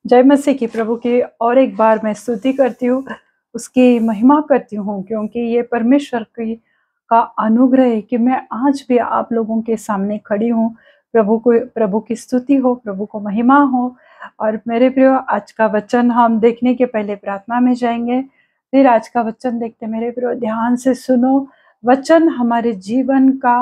जय मसीह की प्रभु की और एक बार मैं स्तुति करती हूँ, उसकी महिमा करती हूँ, क्योंकि ये परमेश्वर की का अनुग्रह है कि मैं आज भी आप लोगों के सामने खड़ी हूँ। प्रभु की स्तुति हो, प्रभु को महिमा हो। और मेरे प्रियो, आज का वचन हम देखने के पहले प्रार्थना में जाएंगे, फिर आज का वचन देखते। मेरे प्रियो, ध्यान से सुनो। वचन हमारे जीवन का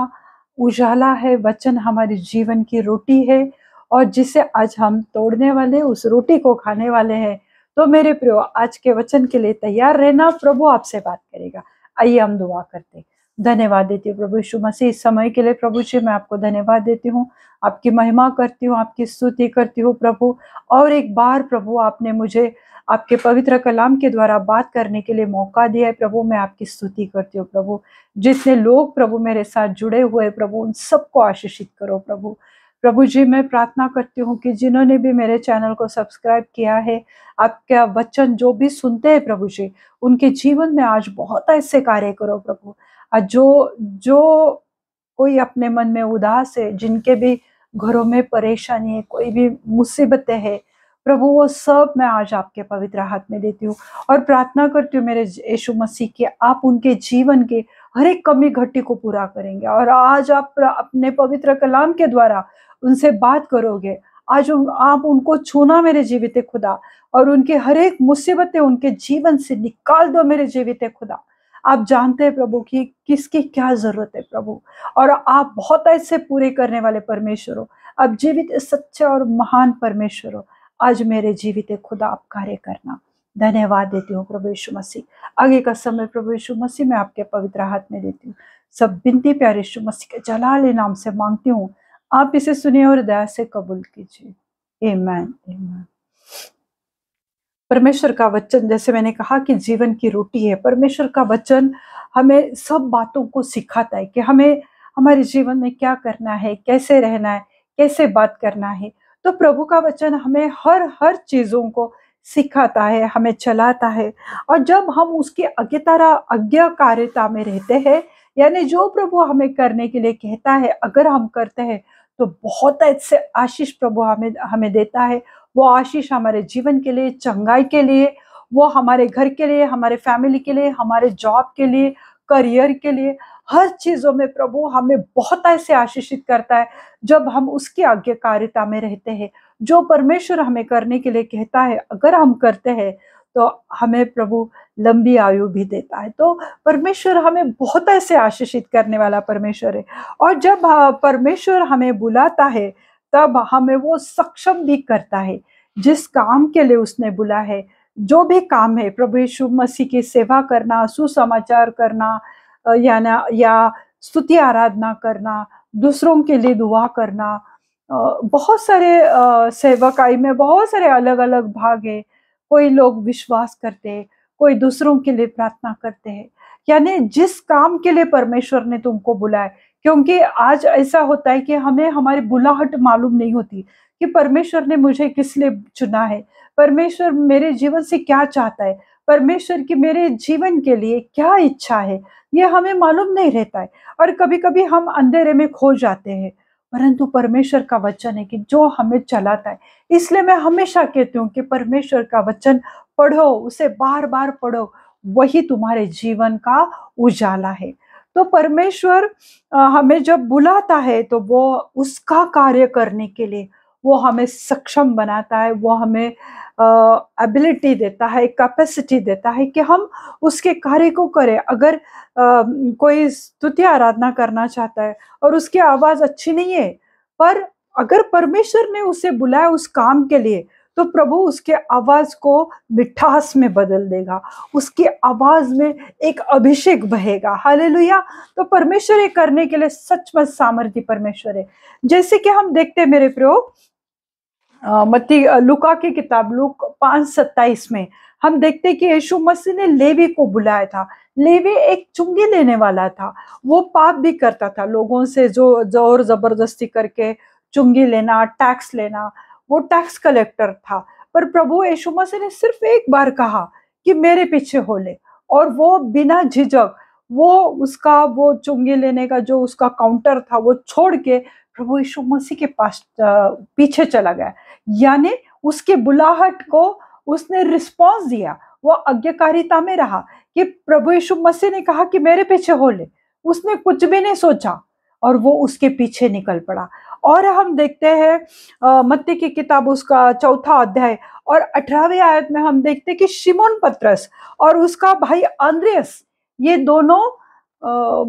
उजाला है, वचन हमारे जीवन की रोटी है, और जिसे आज हम तोड़ने वाले, उस रोटी को खाने वाले हैं। तो मेरे प्रियो, आज के वचन के लिए तैयार रहना, प्रभु आपसे बात करेगा। आइए हम दुआ करते। धन्यवाद देती हूँ प्रभु यीशु मसीह, इस समय के लिए प्रभु जी मैं आपको धन्यवाद देती हूँ, आपकी महिमा करती हूँ, आपकी स्तुति करती हूँ प्रभु। और एक बार प्रभु आपने मुझे आपके पवित्र कलाम के द्वारा बात करने के लिए मौका दिया है प्रभु, मैं आपकी स्तुति करती हूँ प्रभु। जितने लोग प्रभु मेरे साथ जुड़े हुए प्रभु, उन सबको आशीषित करो प्रभु। प्रभु जी, मैं प्रार्थना करती हूँ कि जिन्होंने भी मेरे चैनल को सब्सक्राइब किया है, आपका वचन जो भी सुनते हैं प्रभु जी, उनके जीवन में आज बहुत ऐसे कार्य करो प्रभु। आज जो जो कोई अपने मन में उदास है, जिनके भी घरों में परेशानी है, कोई भी मुसीबतें है प्रभु, वो सब मैं आज आपके पवित्र हाथ में देती हूँ। और प्रार्थना करती हूँ मेरे यीशु मसीह की, आप उनके जीवन के हर एक कमी घटी को पूरा करेंगे। और आज आप अपने पवित्र कलाम के द्वारा उनसे बात करोगे। आज आप उनको छूना मेरे जीवित खुदा, और उनके हर एक मुसीबतें उनके जीवन से निकाल दो मेरे जीवित खुदा। आप जानते हैं प्रभु कि किसकी क्या जरूरत है प्रभु, और आप बहुत ऐसे पूरे करने वाले परमेश्वर हो। आप जीवित सच्चे और महान परमेश्वर हो। आज मेरे जीवित खुदा आप कार्य करना। धन्यवाद देती हूँ प्रभु यीशु मसीह। आगे का समय प्रभु यीशु मसीह मैं आपके पवित्र हाथ में देती हूँ। सब बिनती प्यारे यीशु मसीह के जलाले नाम से मांगती हूँ, आप इसे सुनिए और दया से कबूल कीजिए। आमीन आमीन। परमेश्वर का वचन, जैसे मैंने कहा कि जीवन की रोटी है, परमेश्वर का वचन हमें सब बातों को सिखाता है कि हमें हमारे जीवन में क्या करना है, कैसे रहना है, कैसे बात करना है। तो प्रभु का वचन हमें हर हर चीजों को सिखाता है, हमें चलाता है। और जब हम उसकी आज्ञाकारिता में रहते हैं, यानी जो प्रभु हमें करने के लिए कहता है, अगर हम करते हैं तो बहुत ऐसे आशीष प्रभु हमें हमें देता है। वो आशीष हमारे जीवन के लिए, चंगाई के लिए, वो हमारे घर के लिए, हमारे फैमिली के लिए, हमारे जॉब के लिए, करियर के लिए, हर चीजों में प्रभु हमें बहुत ऐसे आशीषित करता है जब हम उसकी आज्ञाकारिता में रहते हैं। जो परमेश्वर हमें करने के लिए कहता है, अगर हम करते हैं तो हमें प्रभु लंबी आयु भी देता है। तो परमेश्वर हमें बहुत ऐसे आशीषित करने वाला परमेश्वर है। और जब परमेश्वर हमें बुलाता है, तब हमें वो सक्षम भी करता है जिस काम के लिए उसने बुला है। जो भी काम है, प्रभु यीशु मसीह की सेवा करना, सुसमाचार करना, या स्तुति आराधना करना, दूसरों के लिए दुआ करना, बहुत सारे सेवकाई में बहुत सारे अलग अलग भाग है। कोई लोग विश्वास करते हैं, कोई दूसरों के लिए प्रार्थना करते हैं। यानी जिस काम के लिए परमेश्वर ने तुमको बुलाया, क्योंकि आज ऐसा होता है कि हमें हमारी बुलाहट मालूम नहीं होती कि परमेश्वर ने मुझे किस लिए चुना है, परमेश्वर मेरे जीवन से क्या चाहता है, परमेश्वर की मेरे जीवन के लिए क्या इच्छा है, ये हमें मालूम नहीं रहता है। और कभी कभी हम अंधेरे में खो जाते हैं, परंतु परमेश्वर का वचन है कि जो हमें चलाता है। इसलिए मैं हमेशा कहती हूँ कि परमेश्वर का वचन पढ़ो, उसे बार बार पढ़ो, वही तुम्हारे जीवन का उजाला है। तो परमेश्वर हमें जब बुलाता है तो वो उसका कार्य करने के लिए वो हमें सक्षम बनाता है, वो हमें एबिलिटी देता है, कैपेसिटी देता है कि हम उसके कार्य को करें। अगर कोई स्तुति आराधना करना चाहता है और उसकी आवाज अच्छी नहीं है, पर अगर परमेश्वर ने उसे बुलाया उस काम के लिए, तो प्रभु उसके आवाज को मिठास में बदल देगा, उसकी आवाज में एक अभिषेक बहेगा। हालेलुया। तो परमेश्वर ये करने के लिए सच में सामर्थ्य परमेश्वर है। जैसे कि हम देखते हैं मेरे प्रियो, लूका की किताब लूक 5:27 में हम देखते कि यीशु मसीह ने लेवी को बुलाया था। लेवी एक चुंगी लेने वाला था, वो पाप भी करता था, लोगों से जो जोर जबरदस्ती करके चुंगी लेना, टैक्स लेना, वो टैक्स कलेक्टर था। पर प्रभु यीशु मसीह ने सिर्फ एक बार कहा कि मेरे पीछे हो ले, और वो बिना झिझक वो चुंगी लेने का जो उसका काउंटर था वो छोड़ के प्रभु यीशु मसीह के पास पीछे चला गया। यानी उसके बुलाहट को उसने रिस्पॉन्स दिया, वो आज्ञाकारिता में रहा कि प्रभु यीशु मसीह ने कहा कि मेरे पीछे हो ले, उसने कुछ भी नहीं सोचा और वो उसके पीछे निकल पड़ा। और हम देखते हैं मत्ती की किताब उसका 4 अध्याय और 18वीं आयत में हम देखते हैं कि शिमोन पतरस और उसका भाई अंद्रियस, ये दोनों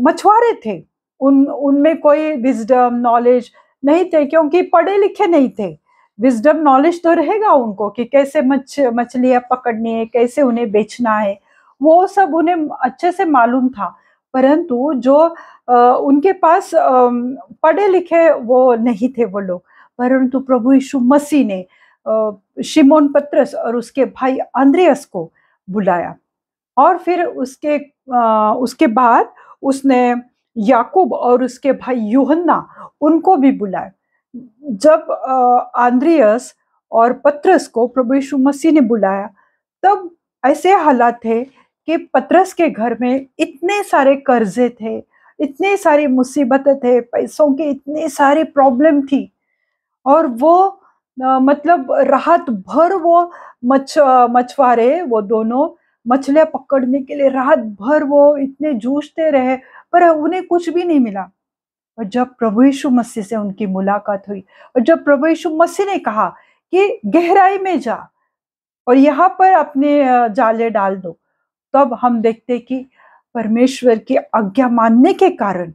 मछुआरे थे। उनमें कोई विजडम नॉलेज नहीं थे, क्योंकि पढ़े लिखे नहीं थे। विजडम नॉलेज तो रहेगा उनको कि कैसे मछलियां पकड़नी है, कैसे उन्हें बेचना है, वो सब उन्हें अच्छे से मालूम था। परंतु जो उनके पास पढ़े लिखे वो नहीं थे वो लोग। परंतु प्रभु यीशु मसीह ने शिमोन पतरस और उसके भाई अंद्रियस को बुलाया और फिर उसके बाद उसने याकूब और उसके भाई यूहन्ना उनको भी बुलाया। जब अंद्रियस और पतरस को प्रभु यीशु मसीह ने बुलाया, तब ऐसे हालात थे कि पतरस के घर में इतने सारे कर्जे थे, इतने सारी मुसीबतें थे, पैसों की इतनी सारी प्रॉब्लम थी और वो मतलब रात भर वो मछुआरे वो दोनों मछलियां पकड़ने के लिए रात भर वो इतने जूझते रहे, पर उन्हें कुछ भी नहीं मिला। और जब प्रभु यीशु मसीह से उनकी मुलाकात हुई और जब प्रभु यीशु मसीह ने कहा कि गहराई में जा और यहाँ पर अपने जाले डाल दो, तब हम देखते कि परमेश्वर की आज्ञा मानने के कारण,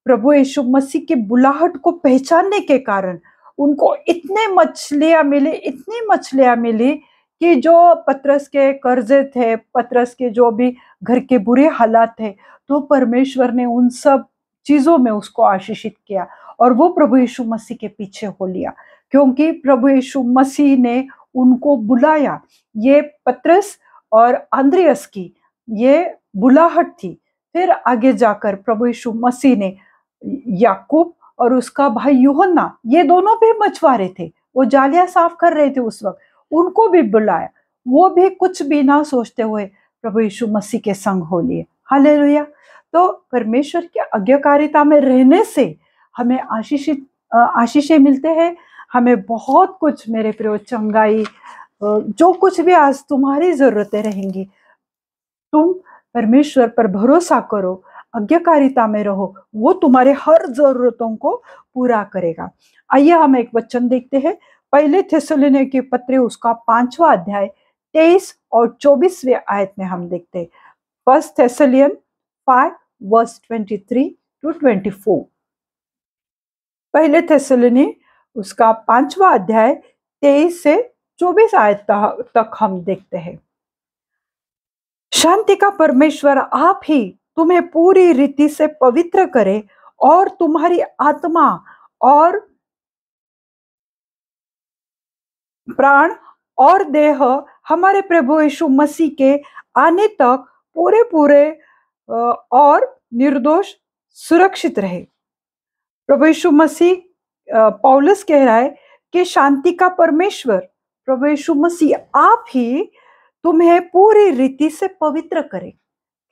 प्रभु यीशु मसीह की बुलाहट को पहचानने के कारण उनको इतने मछलियां मिली, इतनी मछलियां मिली कि जो पतरस के कर्जे थे, पतरस के जो भी घर के बुरे हालात थे, तो परमेश्वर ने उन सब चीजों में उसको आशीषित किया और वो प्रभु यीशु मसीह के पीछे हो लिया, क्योंकि प्रभु यीशु मसीह ने उनको बुलाया। ये पतरस और अंद्रियस की ये बुलाहट थी। फिर आगे जाकर प्रभु यीशु मसीह ने याकूब और उसका भाई यूहन्ना, ये दोनों भी मछुआरे थे, वो जालियां साफ कर रहे थे उस वक्त, उनको भी बुलाया। वो भी कुछ भी ना सोचते हुए प्रभु यीशु मसीह के संग हो लिए। हालेलुया। तो परमेश्वर की आज्ञाकारिता में रहने से हमें आशीषें मिलते हैं। हमें बहुत कुछ, मेरे प्रिय, चंगाई, जो कुछ भी आज तुम्हारी जरूरतें रहेंगी, तुम परमेश्वर पर भरोसा करो, आज्ञाकारिता में रहो, वो तुम्हारे हर जरूरतों को पूरा करेगा। आइए हम एक वचन देखते हैं, पहले थिस्सलुनीके की पत्री उसका 5वां अध्याय 23 और 24वें आयत में हम देखते हैं। 1 Thessalonians 5 verse 23 to 24। पहले थिस्सलुनी उसका 5वां अध्याय 23 से 24 आयत तक हम देखते हैं। शांति का परमेश्वर आप ही तुम्हें पूरी रीति से पवित्र करे और तुम्हारी आत्मा और प्राण और देह हमारे प्रभु यीशु मसीह के आने तक पूरे पूरे और निर्दोष सुरक्षित रहे। प्रभु यीशु मसीह, पौलुस कह रहा है कि शांति का परमेश्वर प्रभु यीशु मसीह आप ही तुम्हें पूरी रीति से पवित्र करे।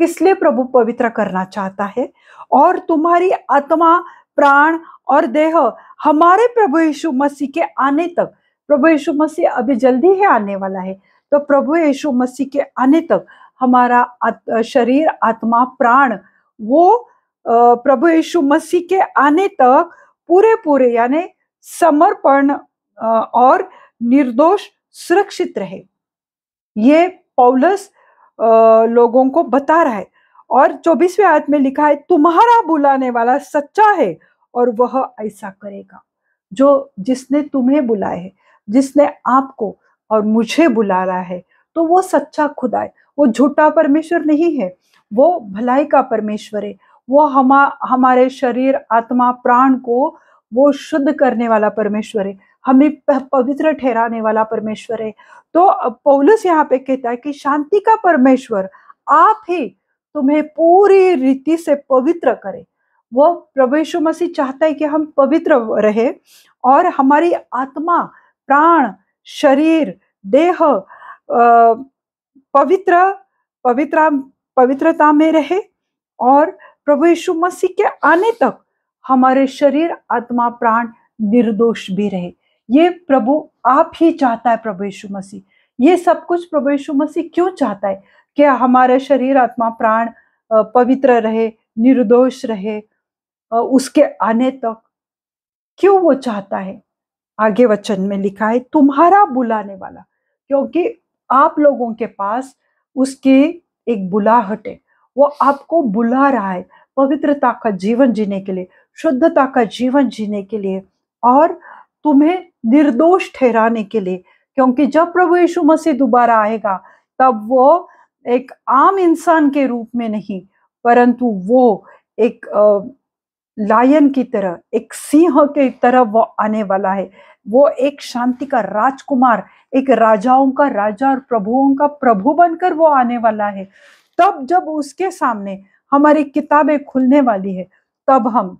किस लिए प्रभु पवित्र करना चाहता है? और तुम्हारी आत्मा, प्राण और देह हमारे प्रभु यीशु मसीह के आने तक, प्रभु यीशु मसीह अभी जल्दी ही आने वाला है, तो प्रभु यीशु मसीह के आने तक हमारा शरीर, आत्मा, प्राण वो प्रभु यीशु मसीह के आने तक पूरे पूरे यानी समर्पण और निर्दोष सुरक्षित रहे। ये पौलुस लोगों को बता रहा है। और 24वें आयत में लिखा है, तुम्हारा बुलाने वाला सच्चा है और वह ऐसा करेगा। जिसने तुम्हें बुलाया है, जिसने आपको और मुझे बुला रहा है, तो वो सच्चा खुदा है, वो झूठा परमेश्वर नहीं है, वो भलाई का परमेश्वर है। वो हमारे शरीर, आत्मा, प्राण को वो शुद्ध करने वाला परमेश्वर है, हमें पवित्र ठहराने वाला परमेश्वर है। तो पौलुस यहाँ पे कहता है कि शांति का परमेश्वर आप ही तुम्हें पूरी रीति से पवित्र करे। वो प्रभु यीशु मसीह चाहता है कि हम पवित्र रहे और हमारी आत्मा, प्राण, शरीर, देह पवित्रता में रहे और प्रभु यीशु मसीह के आने तक हमारे शरीर, आत्मा, प्राण निर्दोष भी रहे। ये प्रभु आप ही चाहता है। प्रभु यीशु मसीह, ये सब कुछ प्रभु यीशु मसीह क्यों चाहता है कि हमारा शरीर, आत्मा, प्राण पवित्र रहे, निर्दोष रहे उसके आने तक? क्यों वो चाहता है? आगे वचन में लिखा है, तुम्हारा बुलाने वाला, क्योंकि आप लोगों के पास उसकी एक बुलाहट है। वो आपको बुला रहा है पवित्रता का जीवन जीने के लिए, शुद्धता का जीवन जीने के लिए, और तुम्हें निर्दोष ठहराने के लिए। क्योंकि जब प्रभु यीशु मसीह दोबारा आएगा, तब वो एक आम इंसान के रूप में नहीं, परंतु वो एक लायन की तरह, एक सिंह की तरह वो आने वाला है। वो एक शांति का राजकुमार, एक राजाओं का राजा और प्रभुओं का प्रभु बनकर वो आने वाला है। तब जब उसके सामने हमारी किताबें खुलने वाली है, तब हम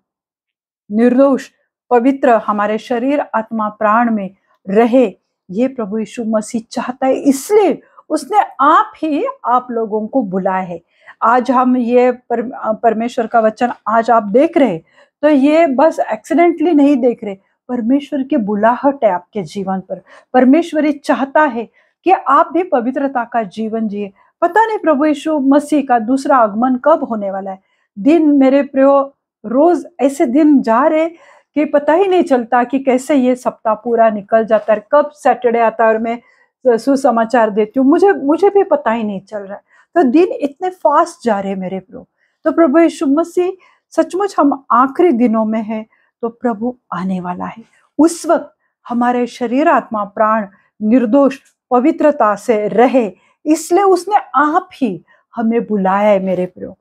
निर्दोष, पवित्र हमारे शरीर, आत्मा, प्राण में रहे। ये प्रभु यीशु मसीह चाहता है, इसलिए उसने आप ही आप लोगों को बुलाया है। आज हम ये परमेश्वर का वचन आज आप देख रहे, तो ये बस एक्सीडेंटली नहीं देख रहे। परमेश्वर की बुलाहट है आपके जीवन पर। परमेश्वर ये चाहता है कि आप भी पवित्रता का जीवन जिए। पता नहीं प्रभु यीशु मसीह का दूसरा आगमन कब होने वाला है। दिन मेरे प्रियो, रोज ऐसे दिन जा रहे कि पता ही नहीं चलता कि कैसे ये सप्ताह पूरा निकल जाता है, कब सैटरडे आता है और मैं सुसमाचार देती हूँ, मुझे भी पता ही नहीं चल रहा है। तो दिन इतने फास्ट जा रहे मेरे प्रभु। तो प्रभु यीशु मसीह, सचमुच हम आखिरी दिनों में है, तो प्रभु आने वाला है। उस वक्त हमारे शरीर, आत्मा, प्राण निर्दोष पवित्रता से रहे, इसलिए उसने आप ही हमें बुलाया है मेरे प्रभु।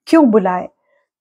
क्यों बुलाए?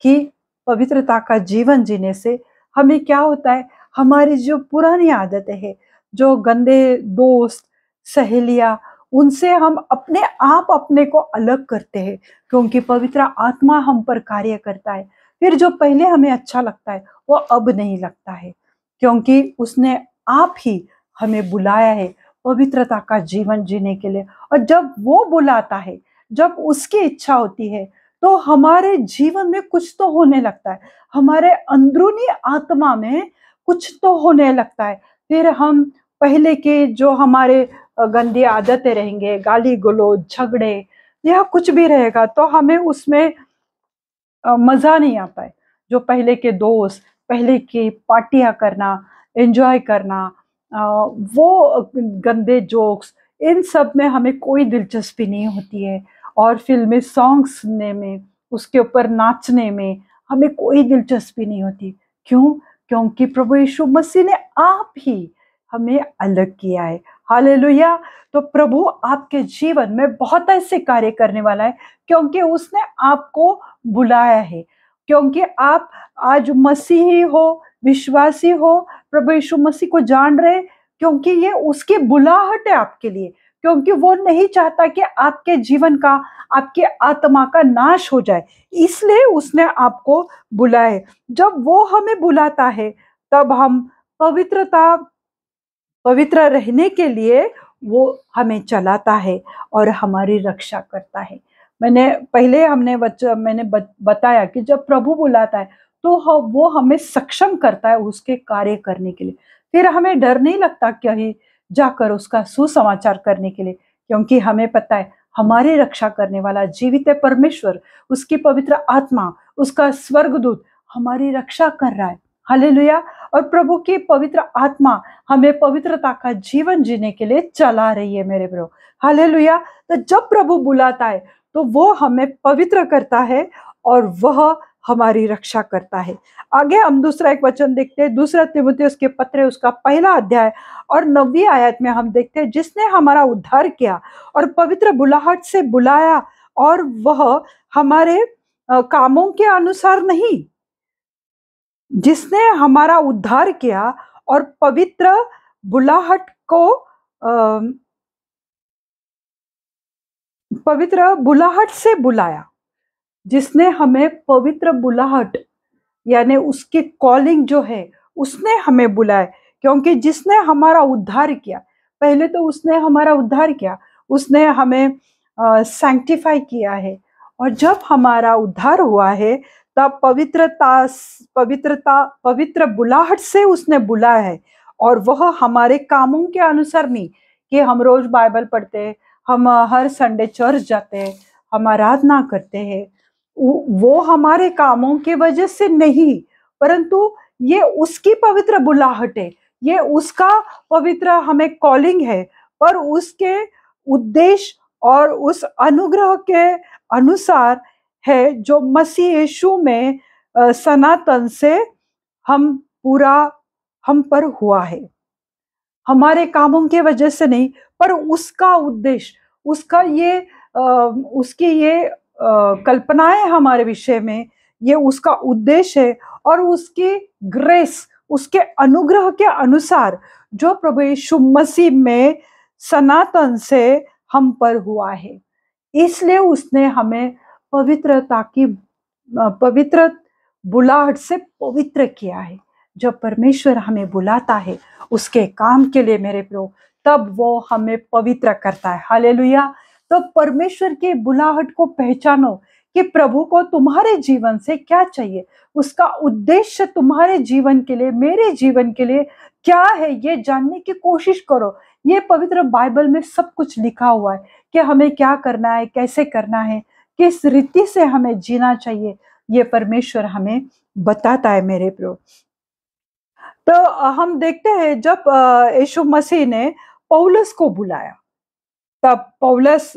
कि पवित्रता का जीवन जीने से हमें क्या होता है, हमारी जो पुरानी आदतें हैं, जो गंदे दोस्त, सहेलियां, उनसे हम अपने को अलग करते हैं, क्योंकि पवित्र आत्मा हम पर कार्य करता है। फिर जो पहले हमें अच्छा लगता है वो अब नहीं लगता है, क्योंकि उसने आप ही हमें बुलाया है पवित्रता का जीवन जीने के लिए। और जब वो बुलाता है, जब उसकी इच्छा होती है, तो हमारे जीवन में कुछ तो होने लगता है, हमारे अंदरूनी आत्मा में कुछ तो होने लगता है। फिर हम पहले के जो हमारे गंदी आदतें रहेंगे, गाली गलौज, झगड़े या कुछ भी रहेगा, तो हमें उसमें मजा नहीं आता है। जो पहले के दोस्त, पहले की पार्टियां करना, एंजॉय करना, वो गंदे जोक्स, इन सब में हमें कोई दिलचस्पी नहीं होती है। और फिल्मी सॉन्ग सुनने में, उसके ऊपर नाचने में हमें कोई दिलचस्पी नहीं होती। क्यों? क्योंकि प्रभु यीशु मसीह ने आप ही हमें अलग किया है। हालेलुया। तो प्रभु आपके जीवन में बहुत ऐसे कार्य करने वाला है, क्योंकि उसने आपको बुलाया है। क्योंकि आप आज मसीही हो, विश्वासी हो, प्रभु यीशु मसीह को जान रहे, क्योंकि ये उसकी बुलाहट है आपके लिए। क्योंकि वो नहीं चाहता कि आपके जीवन का, आपके आत्मा का नाश हो जाए, इसलिए उसने आपको बुलाए। जब वो हमें बुलाता है, तब हम पवित्र रहने के लिए वो हमें चलाता है और हमारी रक्षा करता है। मैंने बताया कि जब प्रभु बुलाता है, तो वो हमें सक्षम करता है उसके कार्य करने के लिए। फिर हमें डर नहीं लगता कहीं जाकर उसका सुसमाचार करने के लिए, क्योंकि हमें पता है हमारी रक्षा करने वाला जीवित है परमेश्वर, उसकी पवित्र आत्मा, उसका स्वर्गदूत हमारी रक्षा कर रहा है। हालेलुया। और प्रभु की पवित्र आत्मा हमें पवित्रता का जीवन जीने के लिए चला रही है मेरे प्रभु। हालेलुया। तो जब प्रभु बुलाता है, तो वो हमें पवित्र करता है और वह हमारी रक्षा करता है। आगे हम दूसरा एक वचन देखते हैं, दूसरा तीमुथियुस के पत्र, उसका पहला अध्याय और 9वीं आयत में हम देखते हैं, जिसने हमारा उद्धार किया और पवित्र बुलाहट से बुलाया, और वह हमारे कामों के अनुसार नहीं, जिसने हमारा उद्धार किया और पवित्र बुलाहट को पवित्र बुलाहट से बुलाया। जिसने हमें पवित्र बुलाहट, यानी उसकी कॉलिंग जो है, उसने हमें बुलाया। क्योंकि जिसने हमारा उद्धार किया, पहले तो उसने हमारा उद्धार किया, उसने हमें सैंक्टिफाई किया है। और जब हमारा उद्धार हुआ है, तब पवित्र बुलाहट से उसने बुलाया है। और वह हमारे कामों के अनुसार नहीं कि हम रोज बाइबल पढ़ते हैं, हम हर संडे चर्च जाते हैं, हम आराधना करते हैं, वो हमारे कामों की वजह से नहीं, परंतु ये उसकी पवित्र बुलाहट है, ये उसका पवित्र हमें कॉलिंग है, पर उसके उद्देश्य और उस अनुग्रह के अनुसार है जो मसीह यीशु में सनातन से हम पूरा हम पर हुआ है, हमारे कामों की वजह से नहीं, पर उसका उद्देश्य, उसका ये उसकी ये कल्पनाएं हमारे विषय में, ये उसका उद्देश्य है और उसकी ग्रेस, उसके अनुग्रह के अनुसार जो प्रभु यीशु मसीह में सनातन से हम पर हुआ है, इसलिए उसने हमें पवित्रता की पवित्र बुलाहट से पवित्र किया है। जब परमेश्वर हमें बुलाता है उसके काम के लिए मेरे प्रियो, तब वो हमें पवित्र करता है। हालेलुया। तो परमेश्वर के बुलाहट को पहचानो कि प्रभु को तुम्हारे जीवन से क्या चाहिए, उसका उद्देश्य तुम्हारे जीवन के लिए, मेरे जीवन के लिए क्या है, ये जानने की कोशिश करो। ये पवित्र बाइबल में सब कुछ लिखा हुआ है कि हमें क्या करना है, कैसे करना है, किस रीति से हमें जीना चाहिए, ये परमेश्वर हमें बताता है मेरे प्रियो। तो हम देखते हैं जब यीशु मसीह ने पौलुस को बुलाया, तब पौलुस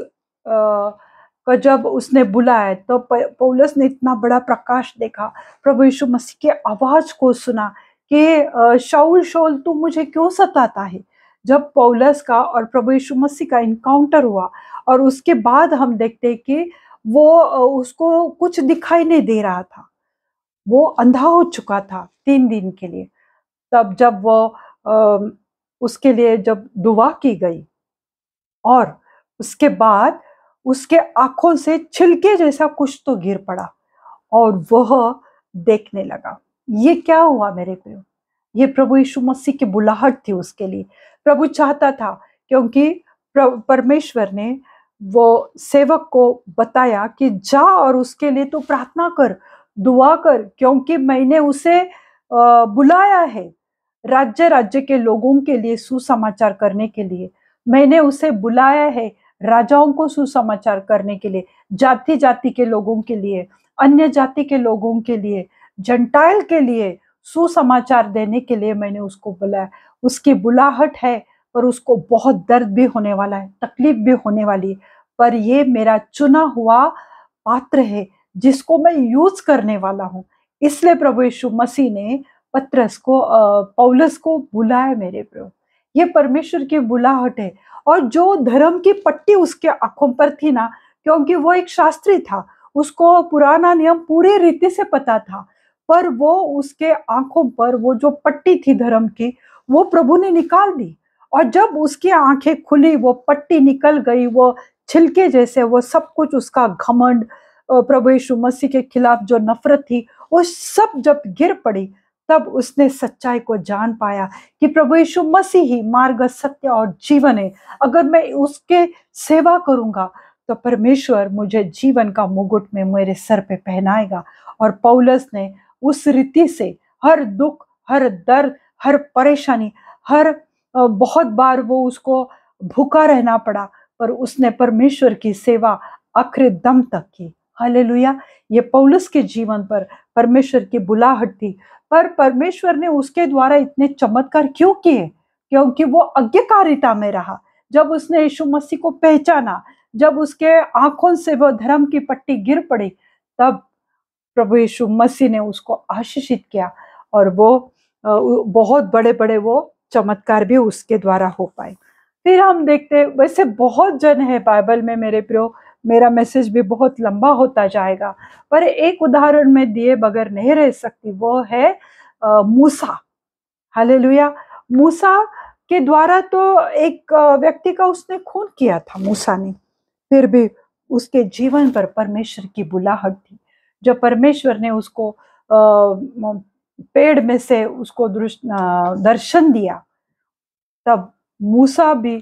को जब उसने बुलाया तो पौलुस ने इतना बड़ा प्रकाश देखा, प्रभु यीशु मसीह के आवाज को सुना कि शाऊल शाऊल तू मुझे क्यों सताता है। जब पौलुस का और प्रभु यीशु मसीह का इनकाउंटर हुआ और उसके बाद हम देखते हैं कि वो उसको कुछ दिखाई नहीं दे रहा था, वो अंधा हो चुका था 3 दिन के लिए। तब जब वो उसके लिए जब दुआ की गई और उसके बाद उसके आंखों से छिलके जैसा कुछ तो गिर पड़ा और वह देखने लगा। ये क्या हुआ मेरे प्रियो? ये प्रभु यीशु मसीह की बुलाहट थी उसके लिए। प्रभु चाहता था, क्योंकि परमेश्वर ने वो सेवक को बताया कि जा और उसके लिए तो प्रार्थना कर, दुआ कर, क्योंकि मैंने उसे बुलाया है राज्य राज्य के लोगों के लिए सुसमाचार करने के लिए। मैंने उसे बुलाया है राजाओं को सुसमाचार करने के लिए, जाति जाति के लोगों के लिए, अन्य जाति के लोगों के लिए, जंटाइल के लिए सुसमाचार देने के लिए मैंने उसको बुलाया। उसकी बुलाहट है, पर उसको बहुत दर्द भी होने वाला है, तकलीफ भी होने वाली है, पर ये मेरा चुना हुआ पात्र है जिसको मैं यूज करने वाला हूँ। इसलिए प्रभु यीशु मसीह ने पत्रस को पौलुस को बुलाया मेरे प्रभु। ये परमेश्वर की बुलाहट है। और जो धर्म की पट्टी उसके आंखों पर थी ना, क्योंकि वो एक शास्त्री था, उसको पुराना नियम पूरी रीति से पता था, पर वो उसके आंखों पर वो जो पट्टी थी धर्म की, वो प्रभु ने निकाल दी। और जब उसकी आंखें खुली, वो पट्टी निकल गई, वो छिलके जैसे वो सब कुछ, उसका घमंड, प्रभु यीशु मसीह के खिलाफ जो नफरत थी, वो सब जब गिर पड़ी, तब उसने सच्चाई को जान पाया कि प्रभु यीशु मसीह ही मार्ग, सत्य और जीवन है। अगर मैं उसके सेवा करूंगा तो परमेश्वर मुझे जीवन का मुकुट में मेरे सर पे पहनाएगा। और पौलुस ने उस रीति से हर दुख, हर दर्द, हर परेशानी, हर बहुत बार वो उसको भूखा रहना पड़ा, पर उसने परमेश्वर की सेवा आखिरी दम तक की। हालेलुया। ये पौलुस के जीवन पर परमेश्वर की बुलाहट थी। पर परमेश्वर ने उसके द्वारा इतने चमत्कार क्यों किए? क्योंकि वो आज्ञाकारिता में रहा। जब उसने यीशु मसीह को पहचाना, जब उसके आंखों से वो धर्म की पट्टी गिर पड़ी, तब प्रभु यीशु मसीह ने उसको आशीषित किया और वो बहुत बड़े बड़े वो चमत्कार भी उसके द्वारा हो पाए। फिर हम देखते हैं, वैसे बहुत जन है बाइबल में मेरे प्रियो, मेरा मैसेज भी बहुत लंबा होता जाएगा, पर एक उदाहरण में दिए बगैर नहीं रह सकती, वो है मूसा। हालेलुया। मूसा के द्वारा तो एक व्यक्ति का उसने खून किया था मूसा ने, फिर भी उसके जीवन पर परमेश्वर की बुलाहट थी। जब परमेश्वर ने उसको पेड़ में से उसको दर्शन दिया, तब मूसा भी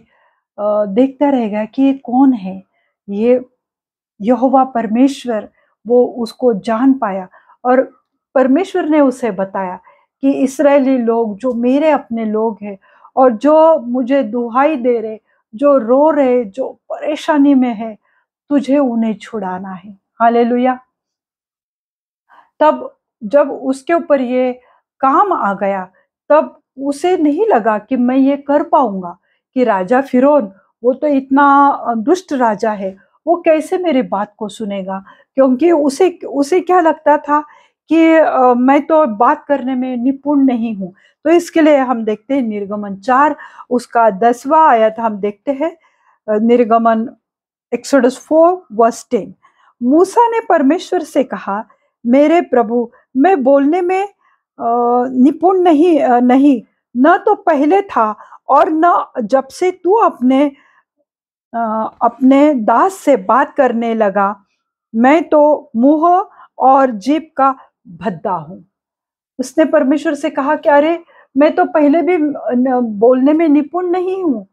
देखता रहेगा कि ये कौन है, ये यहोवा परमेश्वर, वो उसको जान पाया और परमेश्वर ने उसे बताया कि इस्राएली लोग जो मेरे अपने लोग हैं और जो मुझे दुहाई दे रहे, जो रो रहे, जो परेशानी में है, तुझे उन्हें छुड़ाना है। हालेलुया। तब जब उसके ऊपर ये काम आ गया, तब उसे नहीं लगा कि मैं ये कर पाऊंगा, कि राजा फिरौन वो तो इतना दुष्ट राजा है, वो कैसे मेरी बात को सुनेगा। क्योंकि उसे उसे क्या लगता था कि मैं तो बात करने में निपुण नहीं हूँ। तो इसके लिए हम देखते हैं निर्गमन 4 उसका 10वां आयत हम देखते हैं। निर्गमन एक्सोडस 4 वर्स 10। मूसा ने परमेश्वर से कहा, मेरे प्रभु, मैं बोलने में निपुण नहीं, न तो पहले था और न जब से तू अपने दास से बात करने लगा। मैं तो मुंह और जीभ का भद्दा हूँ। उसने परमेश्वर से कहा कि अरे, मैं तो पहले भी बोलने में निपुण नहीं हूँ,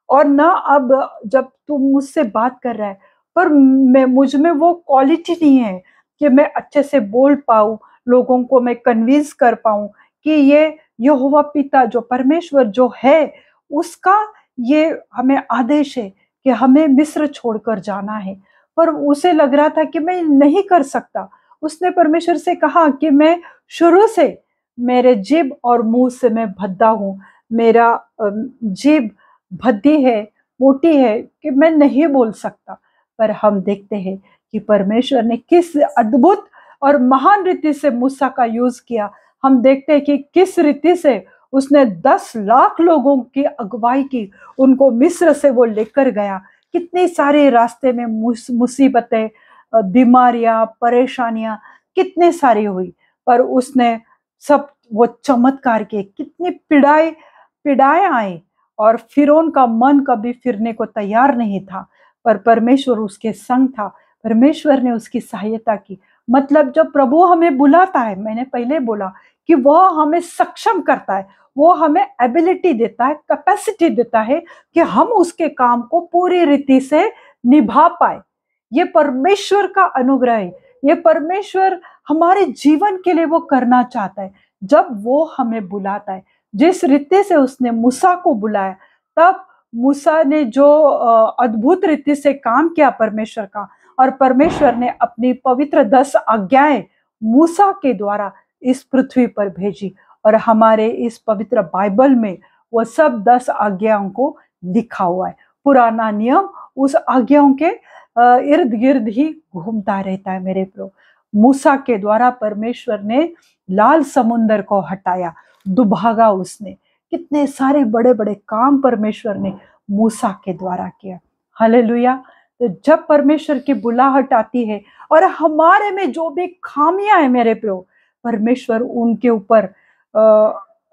और न अब जब तू मुझसे बात कर रहा है, पर मैं मुझ में वो क्वालिटी नहीं है कि मैं अच्छे से बोल पाऊँ, लोगों को मैं कन्विंस कर पाऊँ कि ये यहोवा पिता जो परमेश्वर जो है, उसका ये हमें आदेश है कि हमें मिस्र छोड़कर जाना है। पर उसे लग रहा था कि मैं नहीं कर सकता। उसने परमेश्वर से कहा कि मैं शुरू से, मेरे जीभ और मुंह से मैं भद्दा हूँ, मेरा जीभ भद्दी है, मोटी है, कि मैं नहीं बोल सकता। पर हम देखते हैं कि परमेश्वर ने किस अद्भुत और महान रीति से मूसा का यूज किया। हम देखते हैं कि किस रीति से उसने 10 लाख लोगों की अगुवाई की, उनको मिस्र से वो लेकर गया। कितनी सारे रास्ते में मुसीबतें, बीमारियां, परेशानियां कितने सारी हुई, पर उसने सब वो चमत्कार के, कितनी पीड़ाएं आई, और फिरौन का मन कभी फिरने को तैयार नहीं था, पर परमेश्वर उसके संग था। परमेश्वर ने उसकी सहायता की। मतलब जब प्रभु हमें बुलाता है, मैंने पहले बोला कि वह हमें सक्षम करता है, वो हमें एबिलिटी देता है, कैपेसिटी देता है कि हम उसके काम को पूरी रीति से निभा पाए। ये परमेश्वर का अनुग्रह है, ये परमेश्वर हमारे जीवन के लिए वो करना चाहता है। जब वो हमें बुलाता है, जिस रीति से उसने मूसा को बुलाया, तब मूसा ने जो अद्भुत रीति से काम किया परमेश्वर का, और परमेश्वर ने अपनी पवित्र 10 आज्ञाएं मूसा के द्वारा इस पृथ्वी पर भेजी, और हमारे इस पवित्र बाइबल में वो सब 10 आज्ञाओं को लिखा हुआ है। पुराना नियम उस आज्ञाओं के इर्द गिर्द ही घूमता रहता है। मेरे प्रो, मूसा के द्वारा परमेश्वर ने लाल समुंदर को हटाया, दुभागा उसने, कितने सारे बड़े बड़े काम परमेश्वर ने मूसा के द्वारा किया। हालेलुया। तो जब परमेश्वर की बुलाहट आती है और हमारे में जो भी खामियां है मेरे प्रो, परमेश्वर उनके ऊपर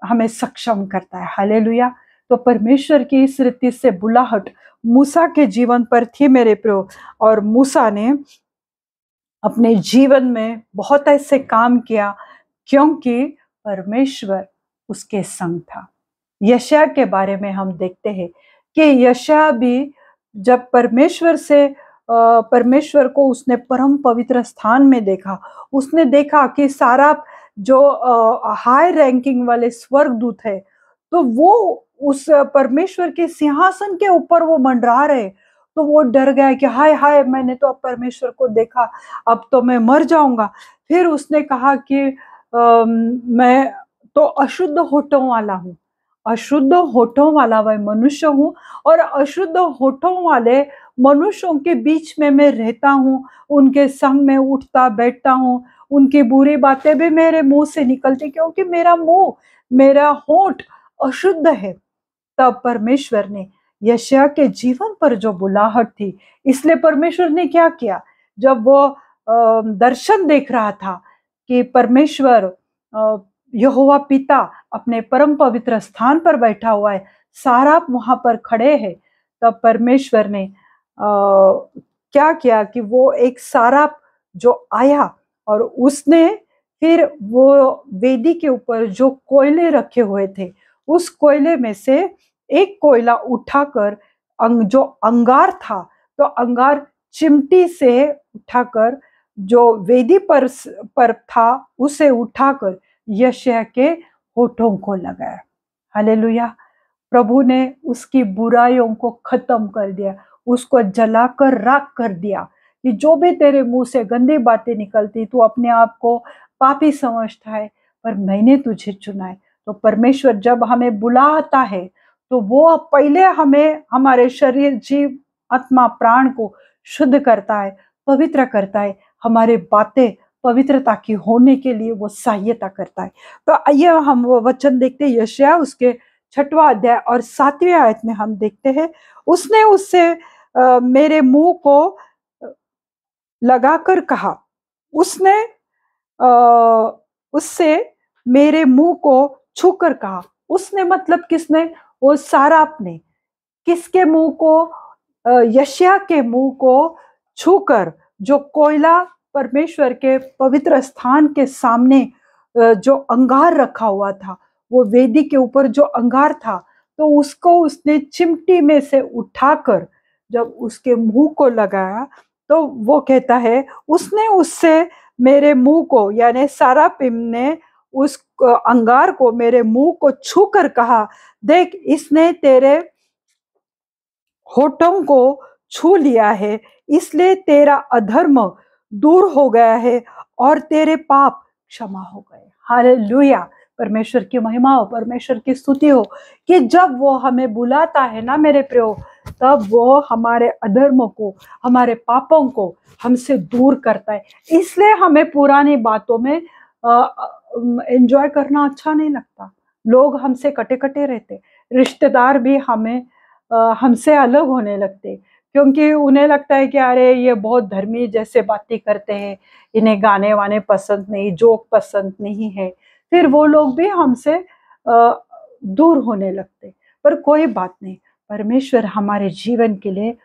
हमें सक्षम करता है। हालेलुया। तो परमेश्वर की इस रीति से बुलाहट मूसा के जीवन पर थी मेरे प्रो, और मूसा ने अपने जीवन में बहुत ऐसे काम किया क्योंकि परमेश्वर उसके संग था। यशायाह के बारे में हम देखते हैं कि यशायाह भी जब परमेश्वर को उसने परम पवित्र स्थान में देखा, उसने देखा कि सारा जो हाई रैंकिंग वाले स्वर्गदूत है, तो वो उस परमेश्वर के सिंहासन के ऊपर वो मंडरा रहे। तो वो डर गया कि हाय हाय, मैंने तो अब परमेश्वर को देखा, अब तो मैं मर जाऊंगा। फिर उसने कहा कि मैं तो अशुद्ध होठों वाला हूँ, अशुद्ध होठों वाला वह मनुष्य हूँ, और अशुद्ध होठों वाले मनुष्यों के बीच में मैं रहता हूँ, उनके संग में उठता बैठता हूँ, उनकी बुरी बातें भी मेरे मुंह से निकलती, क्योंकि मेरा होठ अशुद्ध है। तब परमेश्वर ने यशायाह के जीवन पर जो बुलाहट थी, इसलिए परमेश्वर ने क्या किया, जब वो दर्शन देख रहा था कि परमेश्वर यहोवा पिता अपने परम पवित्र स्थान पर बैठा हुआ है, सारा वहां पर खड़े हैं, तब परमेश्वर ने क्या किया कि वो एक सारा जो आया, और उसने फिर वो वेदी के ऊपर जो कोयले रखे हुए थे, उस कोयले में से एक कोयला उठाकर जो अंगार था, तो अंगार चिमटी से उठाकर जो वेदी पर था, उसे उठाकर यशायाह के होठों को लगाया। हालेलुया। प्रभु ने उसकी बुराइयों को खत्म कर दिया, उसको जलाकर राख कर दिया कि जो भी तेरे मुंह से गंदी बातें निकलती, तू अपने आप को पापी समझता है, पर मैंने तुझे चुना है। तो परमेश्वर जब हमें बुलाता है तो वो पहले हमें हमारे शरीर, जीव, आत्मा, प्राण को शुद्ध करता है, पवित्र करता है, हमारे बातें पवित्रता की होने के लिए वो सहायता करता है। तो आइए हम वो वचन देखते हैं, यशायाह उसके 6वां अध्याय और 7वें आयत में हम देखते हैं, उसने उससे मेरे मुंह को लगाकर कहा, उसने उससे मेरे मुंह को छूकर कहा। उसने मतलब किसने? वो साराप ने। किसके मुंह को? यशायाह के मुंह को छूकर, जो कोयला परमेश्वर के पवित्र स्थान के सामने जो अंगार रखा हुआ था, वो वेदी के ऊपर जो अंगार था, तो उसको उसने चिमटी में से उठाकर जब उसके मुंह को लगाया, तो वो कहता है उसने उससे मेरे मुंह को, यानी सारापिम ने उस अंगार को मेरे मुंह को छूकर कहा, देख इसने तेरे होठों को छू लिया है, इसलिए तेरा अधर्म दूर हो गया है और तेरे पाप क्षमा हो गए। हालेलुया। परमेश्वर की महिमा हो, परमेश्वर की स्तुति हो कि जब वो हमें बुलाता है ना मेरे प्रियो, तब वो हमारे अधर्म को, हमारे पापों को हमसे दूर करता है। इसलिए हमें पुरानी बातों में एंजॉय करना अच्छा नहीं लगता। लोग हमसे कटे कटे रहते, रिश्तेदार भी हमें हमसे अलग होने लगते, क्योंकि उन्हें लगता है कि अरे ये बहुत धर्मी जैसे बातें करते हैं, इन्हें गाने वाने पसंद नहीं, जोक पसंद नहीं है, फिर वो लोग भी हमसे दूर होने लगते। पर कोई बात नहीं, परमेश्वर हमारे जीवन के लिए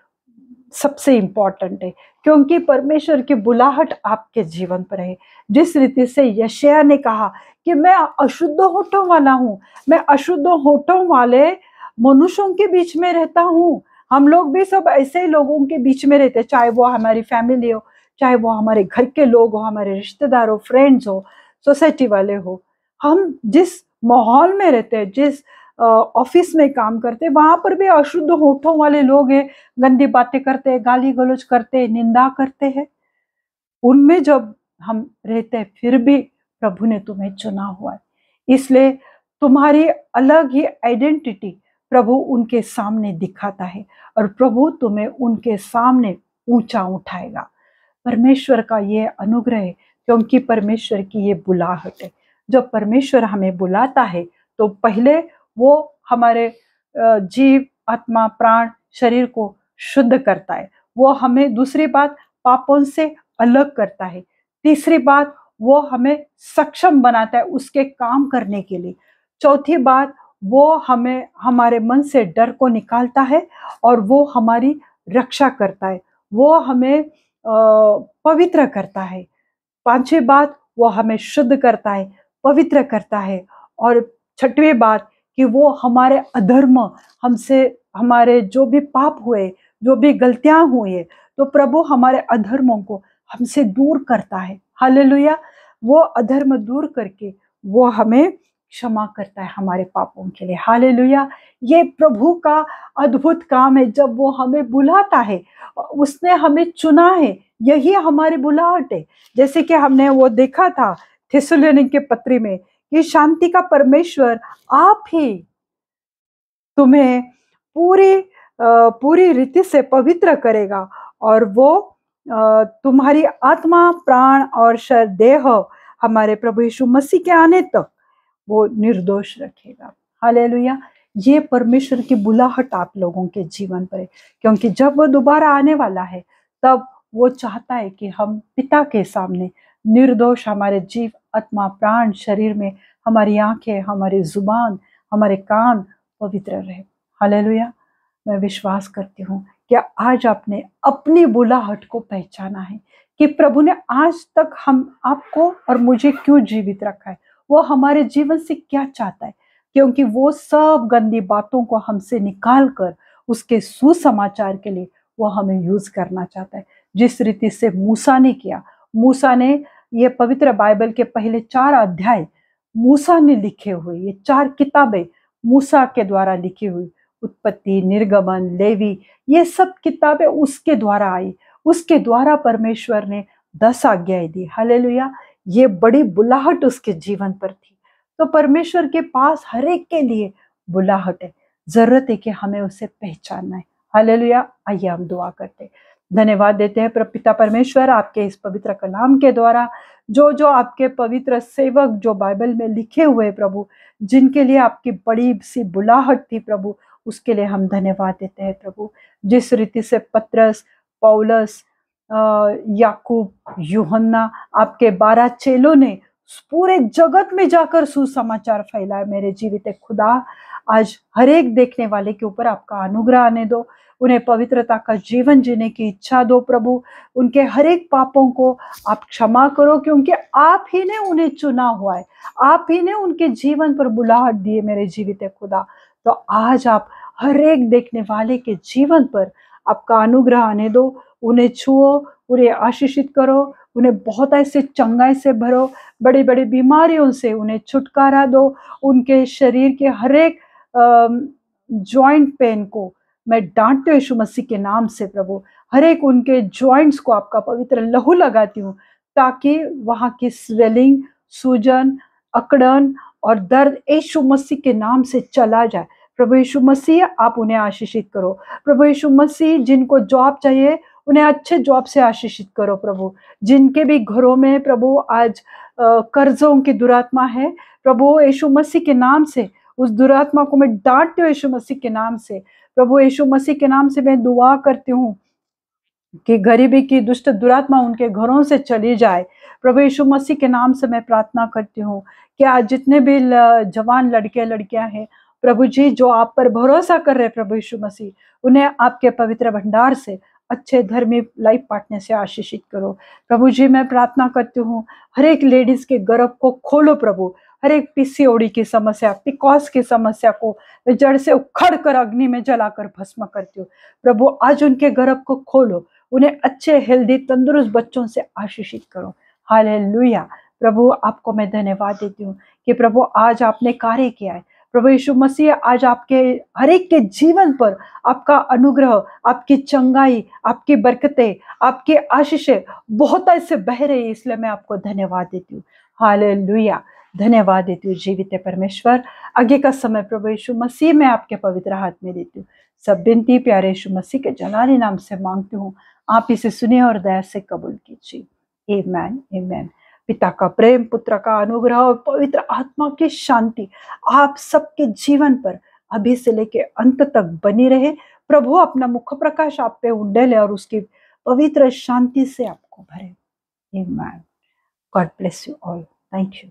सबसे इम्पोर्टेंट है, क्योंकि परमेश्वर की बुलाहट आपके जीवन पर है। जिस रीति से यशायाह ने कहा कि मैं अशुद्ध होठों वाला हूँ, मैं अशुद्ध होठों वाले मनुष्यों के बीच में रहता हूँ। हम लोग भी सब ऐसे लोगों के बीच में रहते, चाहे वो हमारी फैमिली हो, चाहे वो हमारे घर के लोग हो, हमारे रिश्तेदार हो, फ्रेंड्स हो, सोसाइटी वाले हो। हम जिस माहौल में रहते हैं, जिस ऑफिस में काम करते हैं, वहां पर भी अशुद्ध होठों वाले लोग हैं, गंदी बातें करते हैं, गाली गलौज करते हैं, निंदा करते हैं। उनमें जब हम रहते हैं, फिर भी प्रभु ने तुम्हें चुना हुआ है, इसलिए तुम्हारी अलग ही आइडेंटिटी प्रभु उनके सामने दिखाता है और प्रभु तुम्हें उनके सामने ऊंचा उठाएगा। परमेश्वर का ये अनुग्रह है, क्योंकि परमेश्वर की ये बुलाहट है। जब परमेश्वर हमें बुलाता है तो पहले वो हमारे जीव, आत्मा, प्राण, शरीर को शुद्ध करता है। वो हमें, दूसरी बात, पापों से अलग करता है। तीसरी बात, वो हमें सक्षम बनाता है उसके काम करने के लिए। चौथी बात, वो हमें हमारे मन से डर को निकालता है और वो हमारी रक्षा करता है, वो हमें पवित्र करता है। पांचवी बात, वो हमें शुद्ध करता है, पवित्र करता है। और छठवीं बात कि वो हमारे अधर्म, हमसे हमारे जो भी पाप हुए, जो भी गलतियां हुई, तो प्रभु हमारे अधर्मों को हमसे दूर करता है। हालेलुया। वो अधर्म दूर करके वो हमें क्षमा करता है हमारे पापों के लिए। हालेलुया। ये प्रभु का अद्भुत काम है। जब वो हमें बुलाता है, उसने हमें चुना है, यही हमारी बुलाहट है। जैसे कि हमने वो देखा था थिस्सलुनीके के पत्री में कि शांति का परमेश्वर आप ही तुम्हें पूरी रीति से पवित्र करेगा और वो तुम्हारी आत्मा, प्राण और देह हमारे प्रभु यीशु मसीह के आने तक वो निर्दोष रखेगा। हालेलुया। ये परमेश्वर की बुलाहट आप लोगों के जीवन पर है, क्योंकि जब वो दोबारा आने वाला है, तब वो चाहता है कि हम पिता के सामने निर्दोष, हमारे जीव, आत्मा, प्राण, शरीर में हमारी आंखें, हमारी जुबान, हमारे कान पवित्र रहे। हालेलुया। मैं विश्वास करती हूँ कि आज आपने अपनी बुलाहट को पहचाना है कि प्रभु ने आज तक हम आपको और मुझे क्यों जीवित रखा है, वो हमारे जीवन से क्या चाहता है, क्योंकि वो सब गंदी बातों को हमसे निकाल कर उसके सुसमाचार के लिए वो हमें यूज करना चाहता है। जिस रीति से मूसा ने किया, मूसा ने ये पवित्र बाइबल के पहले 4 अध्याय मूसा ने लिखे हुए, ये 4 किताबें मूसा के द्वारा लिखी हुई, उत्पत्ति, निर्गमन, लेवी, ये सब किताबें उसके द्वारा आई। उसके द्वारा परमेश्वर ने 10 आज्ञाएं दी। हालेलुया! ये बड़ी बुलाहट उसके जीवन पर थी। तो परमेश्वर के पास हर एक के लिए बुलाहट है। जरूरत है कि हमें उसे पहचानना है। हालेलुया! आइए हम दुआ करते हैं। धन्यवाद देते हैं पिता परमेश्वर, आपके इस पवित्र कलाम के द्वारा जो जो आपके पवित्र सेवक जो बाइबल में लिखे हुए प्रभु, जिनके लिए आपकी बड़ी सी बुलाहट थी प्रभु, उसके लिए हम धन्यवाद देते हैं प्रभु। जिस रीति से पतरस, पौलुस, याकूब, यूहन्ना, आपके 12 चेलों ने पूरे जगत में जाकर सुसमाचार फैलाया। मेरे जीवित खुदा, आज हर एक देखने वाले के ऊपर आपका अनुग्रह आने दो, उन्हें पवित्रता का जीवन जीने की इच्छा दो प्रभु। उनके हर एक पापों को आप क्षमा करो, क्योंकि आप ही ने उन्हें चुना हुआ है, आप ही ने उनके जीवन पर बुलाहट दी है मेरे जीवित खुदा। तो आज आप हर एक देखने वाले के जीवन पर आपका अनुग्रह आने दो, उन्हें छुओ, उन्हें आशीषित करो, उन्हें बहुत ऐसे चंगाई से भरो, बड़ी बड़ी बीमारियों से उन्हें छुटकारा दो। उनके शरीर के हर एक जॉइंट पेन को मैं डांटती हूँ यीशु मसीह के नाम से प्रभु। हर एक उनके जॉइंट्स को आपका पवित्र लहू लगाती हूँ, ताकि वहां की स्वेलिंग, सूजन, अकड़न और दर्द यीशु मसीह के नाम से चला जाए। प्रभु यीशु मसीह, आप उन्हें आशीषित करो। प्रभु यीशु मसीह, जिनको जॉब चाहिए उन्हें अच्छे जॉब से आशीषित करो प्रभु। जिनके भी घरों में प्रभु आज कर्जों की दुरात्मा है, प्रभु यीशु मसीह के नाम से उस दुरात्मा को मैं डांटती हूँ यीशु मसीह के नाम से। प्रभु यीशु मसीह के नाम से मैं दुआ करती हूँ कि गरीबी की दुष्ट दुरात्मा उनके घरों से चली जाए। प्रभु यीशु मसीह के नाम से मैं प्रार्थना करती हूँ कि आज जितने भी जवान लड़के लड़कियां हैं प्रभु जी, जो आप पर भरोसा कर रहे हैं प्रभु यीशु मसीह, उन्हें आपके पवित्र भंडार से अच्छे धर्मी लाइफ पार्टनर से आशीषित करो। प्रभु जी, मैं प्रार्थना करती हूँ हर एक लेडीज के गर्भ को खोलो प्रभु। हर एक पीसीओडी की समस्या, पिकॉस की समस्या को मैं जड़ से उखड़ कर अग्नि में जलाकर भस्म करती हूँ प्रभु। आज उनके गर्भ को खोलो, उन्हें अच्छे हेल्दी तंदुरुस्त बच्चों से आशीषित करो। हालेलुया। प्रभु, आपको मैं धन्यवाद देती हूँ कि प्रभु आज आपने कार्य किया है। प्रभु यीशु मसीह, आज आपके हर एक के जीवन पर आपका अनुग्रह, आपकी चंगाई, आपकी बरकतें, आपके आशीषें बहुत ऐसे बह रही है, इसलिए मैं आपको धन्यवाद देती हूँ। हालेलुया। धन्यवाद देती हूँ जीवित परमेश्वर। आगे का समय प्रभु यीशु मसीह मैं आपके पवित्र हाथ में देती हूँ। सब विनती प्यारे यीशु मसीह के जलाली नाम से मांगती हूँ, आप इसे सुनिए और दया से कबूल कीजिए। आमीन, आमीन। पिता का प्रेम, पुत्र का अनुग्रह और पवित्र आत्मा की शांति आप सबके जीवन पर अभी से लेके अंत तक बनी रहे। प्रभु अपना मुख प्रकाश आप पे उंडेले और उसकी पवित्र शांति से आपको भरे। आमीन। God bless you all. Thank you.